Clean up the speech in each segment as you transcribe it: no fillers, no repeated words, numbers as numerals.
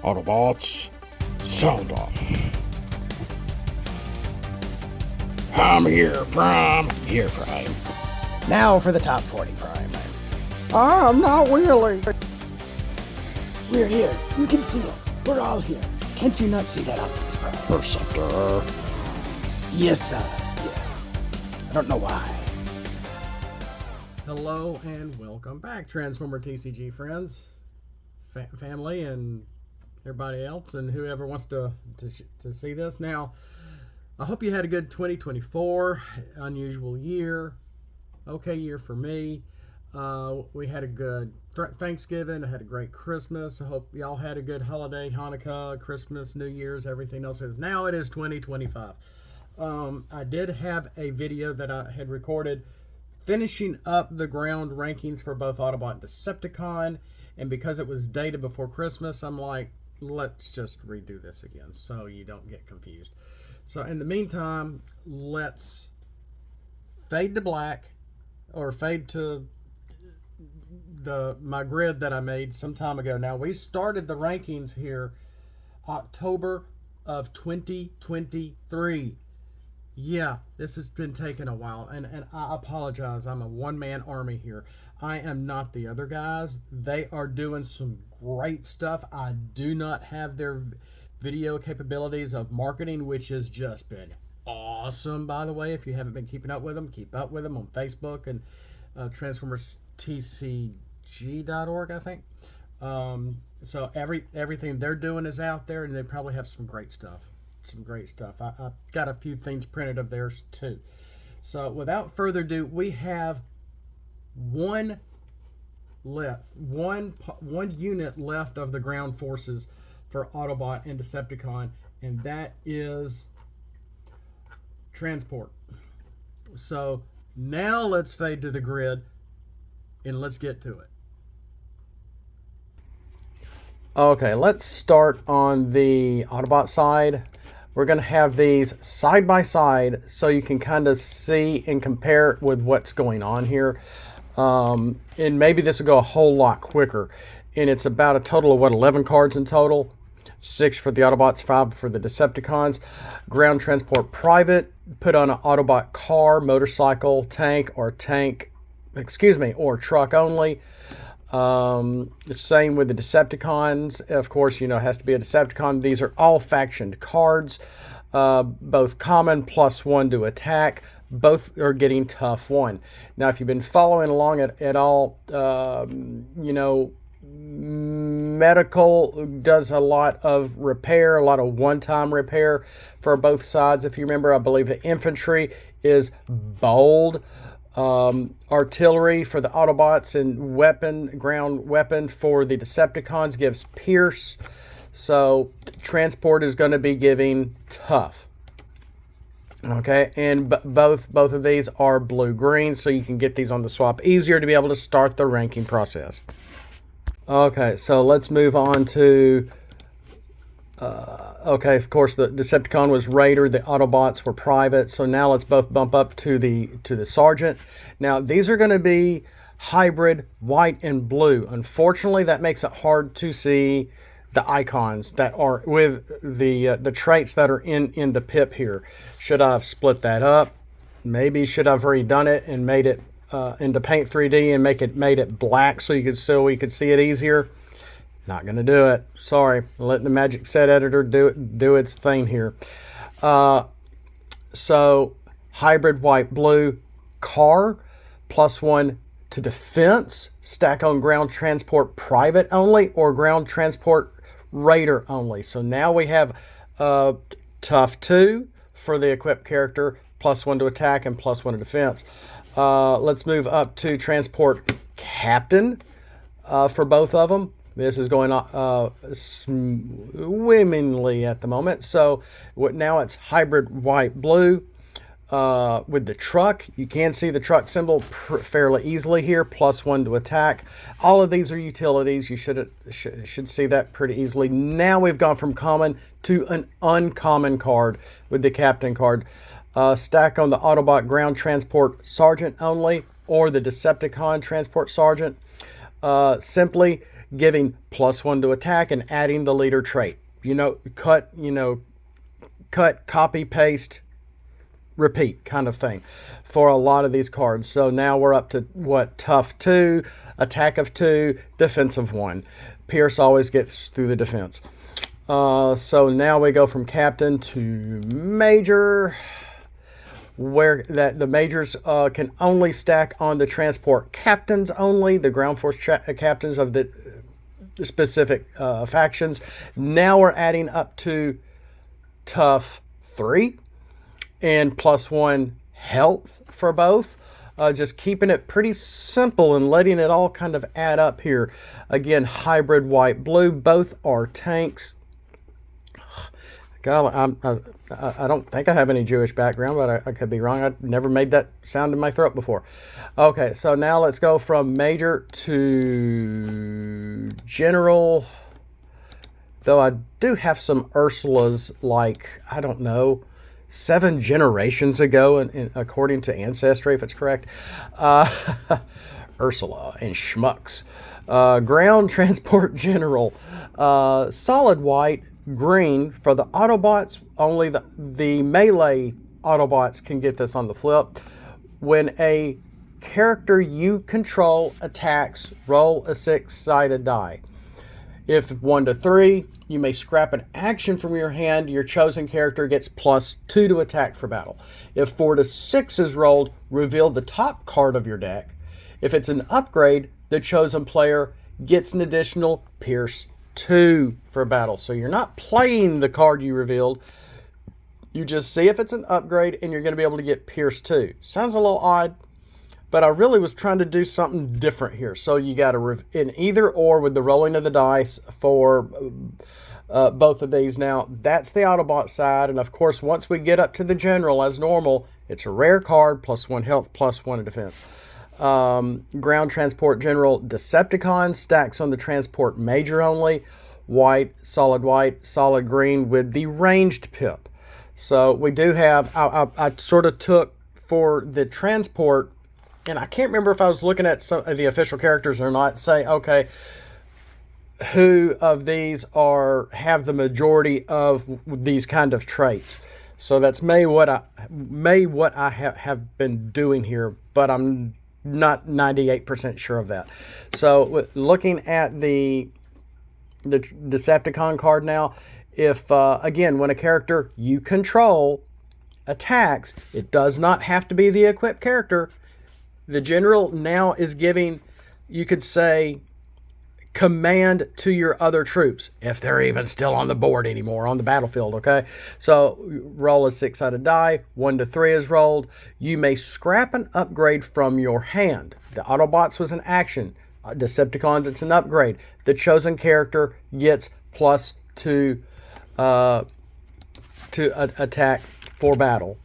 Autobots, sound off. I'm here, Prime. Here, Prime. Now for the top 40, Prime. I'm not really. We're here. You can see us. We're all here. Can't you not see that, Optimus Prime? Perceptor. Yes, sir. Yeah. I don't know why. Hello and welcome back, Transformer TCG friends, family, and everybody else, and whoever wants to see this. Now, I hope you had a good 2024, unusual year, okay year for me. We had a good Thanksgiving. I had a great Christmas. I hope y'all had a good holiday, Hanukkah, Christmas, New Year's, everything else. Now it is 2025. I did have a video that I had recorded finishing up the ground rankings for both Autobot and Decepticon, and because it was dated before Christmas, I'm like, let's just redo this again so you don't get confused. So in the meantime, let's fade to black, or fade to my grid that I made some time ago. Now, we started the rankings here October of 2023. Yeah, this has been taking a while, and I apologize. I'm a one-man army here. I am not the other guys. They are doing some great stuff. I do not have their video capabilities of marketing, which has just been awesome, by the way. If you haven't been keeping up with them, keep up with them on Facebook and TransformersTCG.org, I think. So everything they're doing is out there, and they probably have some great stuff. I've got a few things printed of theirs too. So without further ado, we have one unit left of the ground forces for Autobot and Decepticon, and that is transport. So now let's fade to the grid and let's get to it. Okay, let's start on the Autobot side. We're going to have these side by side so you can kind of see and compare it with what's going on here. And maybe this will go a whole lot quicker. And it's about a total of, 11 cards in total? 6 for the Autobots, 5 for the Decepticons. Ground transport private, put on an Autobot car, motorcycle, or truck only. Same with the Decepticons. Of course, it has to be a Decepticon. These are all factioned cards, both common +1 to attack. Both are getting tough 1. Now, if you've been following along at all, medical does a lot of repair, a lot of one-time repair for both sides. If you remember, I believe the infantry is bold. Artillery for the Autobots, and ground weapon for the Decepticons gives pierce. So transport is going to be giving tough. Okay, and both of these are blue-green, so you can get these on the swap easier to be able to start the ranking process. Okay, so let's move on to okay, of course, the Decepticon was Raider, the Autobots were Private, so now let's both bump up to the Sergeant. Now, these are going to be hybrid white and blue. Unfortunately, that makes it hard to see the icons that are with the traits that are in the pip here. Should I have split that up? Maybe should I've redone it and made it into Paint 3D and made it black so we could see it easier? Not going to do it. Sorry. I'm letting the Magic Set Editor do its thing here. So, hybrid white-blue car, +1 to defense, stack on ground transport private only, or ground transport raider only. So now we have tough 2 for the equipped character, +1 to attack and +1 to defense. Let's move up to transport captain for both of them. This is going swimmingly at the moment. So now it's hybrid white-blue. With the truck, you can see the truck symbol fairly easily here, +1 to attack. All of these are utilities. You should see that pretty easily. Now we've gone from common to an uncommon card with the captain card. Stack on the Autobot ground transport sergeant only, or the Decepticon transport sergeant. Simply giving +1 to attack and adding the leader trait. Cut, copy, paste, repeat kind of thing for a lot of these cards. So now we're up to tough 2, attack of 2, defense of 1. Pierce always gets through the defense. So now we go from captain to major, where the majors can only stack on the transport captains only, the ground force captains of the specific factions. Now we're adding up to tough 3 and +1 health for both. Just keeping it pretty simple and letting it all kind of add up here. Again, hybrid white blue, both are tanks. God, I don't think I have any Jewish background, but I could be wrong. I've never made that sound in my throat before. Okay, so now let's go from major to general. Though I do have some Ursulas, like, I don't know, 7 generations ago, according to Ancestry, if it's correct. Ursula and Schmucks. Ground Transport General. Solid white, green for the Autobots. Only the melee Autobots can get this on the flip. When a character you control attacks, roll a 6-sided die. If 1 to 3, you may scrap an action from your hand. Your chosen character gets +2 to attack for battle. If 4 to 6 is rolled, reveal the top card of your deck. If it's an upgrade, the chosen player gets an additional Pierce 2 for battle. So you're not playing the card you revealed. You just see if it's an upgrade and you're going to be able to get Pierce 2. Sounds a little odd, but I really was trying to do something different here. So you got to in either or with the rolling of the dice for both of these. Now, that's the Autobot side. And of course, once we get up to the general as normal, it's a rare card, +1 health, +1 in defense. Ground Transport General Decepticon stacks on the Transport Major only. White, solid green with the ranged pip. So we do have, I sort of took for the transport, and I can't remember if I was looking at some of the official characters or not, say, okay, who of these have the majority of these kind of traits. So that's may what I have been doing here, but I'm not 98% sure of that. So looking at the Decepticon card now, if again, when a character you control attacks, it does not have to be the equipped character. The general now is giving, you could say, command to your other troops, if they're even still on the board anymore, on the battlefield, okay? So roll a 6-sided die, 1 to 3 is rolled. You may scrap an upgrade from your hand. The Autobots was an action. Decepticons, it's an upgrade. The chosen character gets +2 to attack for battle.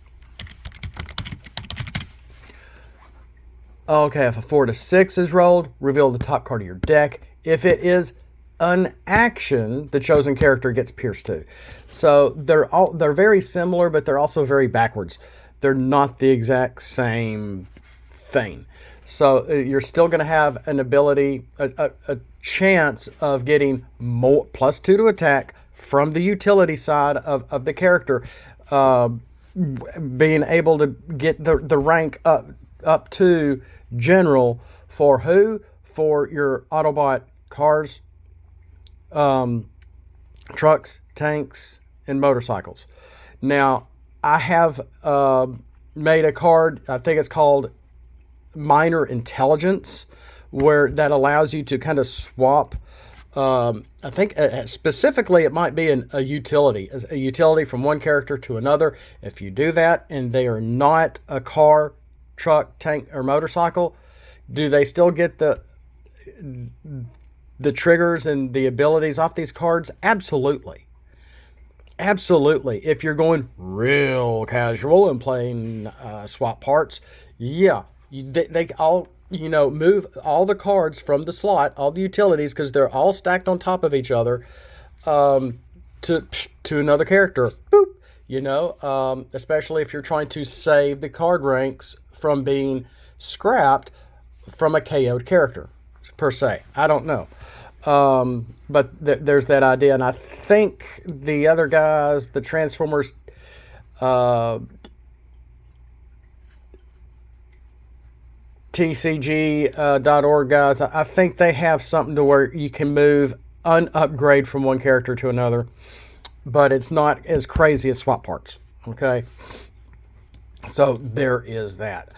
Okay, if a 4 to 6 is rolled, reveal the top card of your deck. If it is an action, the chosen character gets Pierce 2. So they're very similar, but they're also very backwards. They're not the exact same thing. So you're still going to have an ability, a chance of getting more +2 to attack from the utility side of the character, being able to get the rank up to general for who? For your Autobot cars, trucks, tanks, and motorcycles. Now, I have made a card, I think it's called Minor Intelligence, where that allows you to kind of swap. I think specifically it might be a utility from one character to another. If you do that and they are not a car, truck, tank, or motorcycle, do they still get the triggers and the abilities off these cards? Absolutely. If you're going real casual and playing swap parts, yeah, they all, move all the cards from the slot, all the utilities, because they're all stacked on top of each other, to another character. Boop. Especially if you're trying to save the card ranks from being scrapped from a KO'd character, per se. I don't know. But there's that idea, and I think the other guys, the Transformers, TCG.org guys, I think they have something to where you can move upgrade from one character to another, but it's not as crazy as swap parts. Okay, so there is that.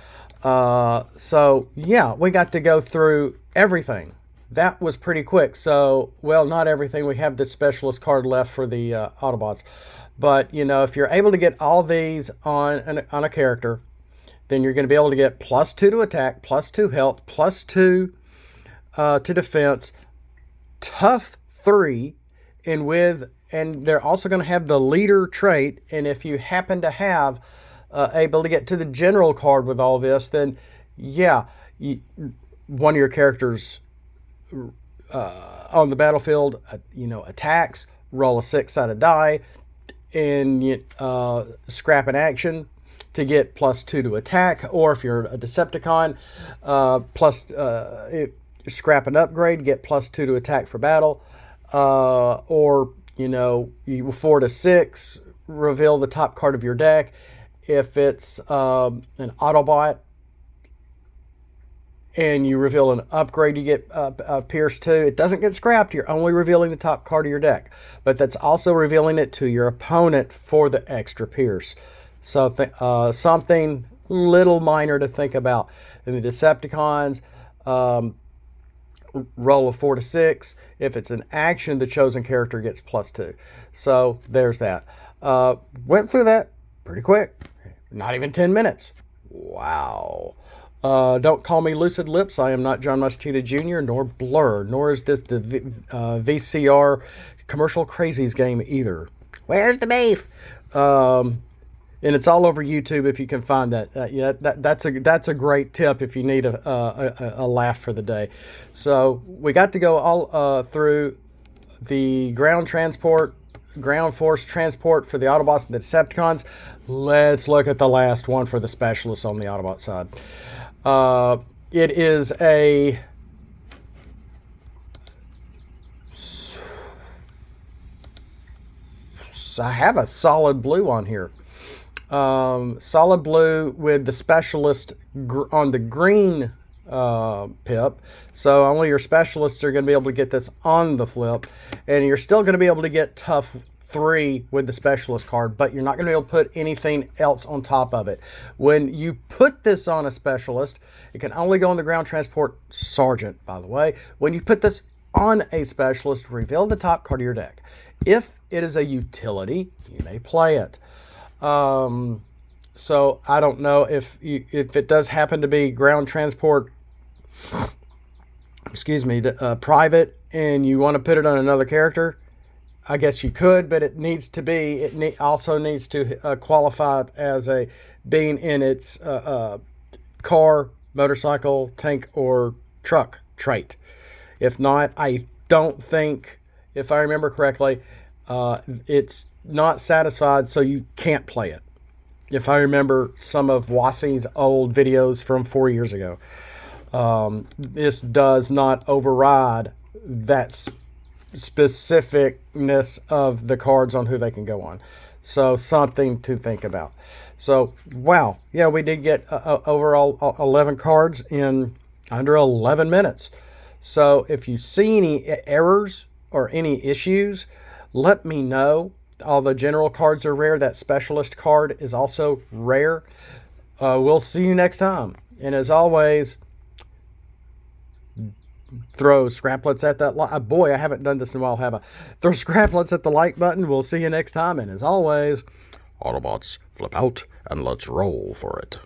So yeah, we got to go through everything. That was pretty quick. So, well, not everything. We have the specialist card left for the Autobots, but you know, if you're able to get all these on a character, then you're going to be able to get +2 to attack, +2 health, +2 to defense, tough 3, and they're also going to have the leader trait. And if you happen to have able to get to the general card with all this, then yeah, one of your characters on the battlefield, attacks, roll a 6-sided die, and scrap an action to get +2 to attack, or if you're a Decepticon, scrap an upgrade, get +2 to attack for battle, or you 4 to 6, reveal the top card of your deck. If it's an Autobot and you reveal an upgrade, you get Pierce 2. It doesn't get scrapped. You're only revealing the top card of your deck, but that's also revealing it to your opponent for the extra Pierce. So something little minor to think about. In the Decepticons, roll a 4 to 6. If it's an action, the chosen character gets +2. So there's that. Went through that pretty quick. Not even 10 minutes. Wow. Don't call me Lucid Lips. I am not John Mosquito Jr., nor Blur, nor is this the VCR Commercial Crazies game either. Where's the beef? And it's all over YouTube if you can find that. That's a great tip if you need a laugh for the day. So we got to go all through the ground force transport for the Autobots and the Decepticons. Let's look at the last one for the specialists on the Autobot side. It is a I have a solid blue on here. Solid blue with the specialist on the green pip. So only your specialists are going to be able to get this on the flip, and you're still going to be able to get tough 3 with the specialist card, but you're not going to be able to put anything else on top of it. When you put this on a specialist, it can only go on the ground transport sergeant, by the way. When you put this on a specialist, reveal the top card of your deck. If it is a utility, you may play it. So I don't know if it does happen to be ground transport, private, and you want to put it on another character, I guess you could, but it needs to be, also needs to qualify as a being in its car, motorcycle, tank, or truck trait. If not, I don't think, if I remember correctly, it's not satisfied, so you can't play it. If I remember some of Wassey's old videos from 4 years ago, this does not override that specificness of the cards on who they can go on. So something to think about. So, wow. Yeah, we did get overall 11 cards in under 11 minutes. So if you see any errors or any issues, let me know. Although general cards are rare, that specialist card is also rare. We'll see you next time. And as always, throw scraplets at that like. Boy, I haven't done this in a while, have I? Throw scraplets at the like button. We'll see you next time. And as always, Autobots, flip out and let's roll for it.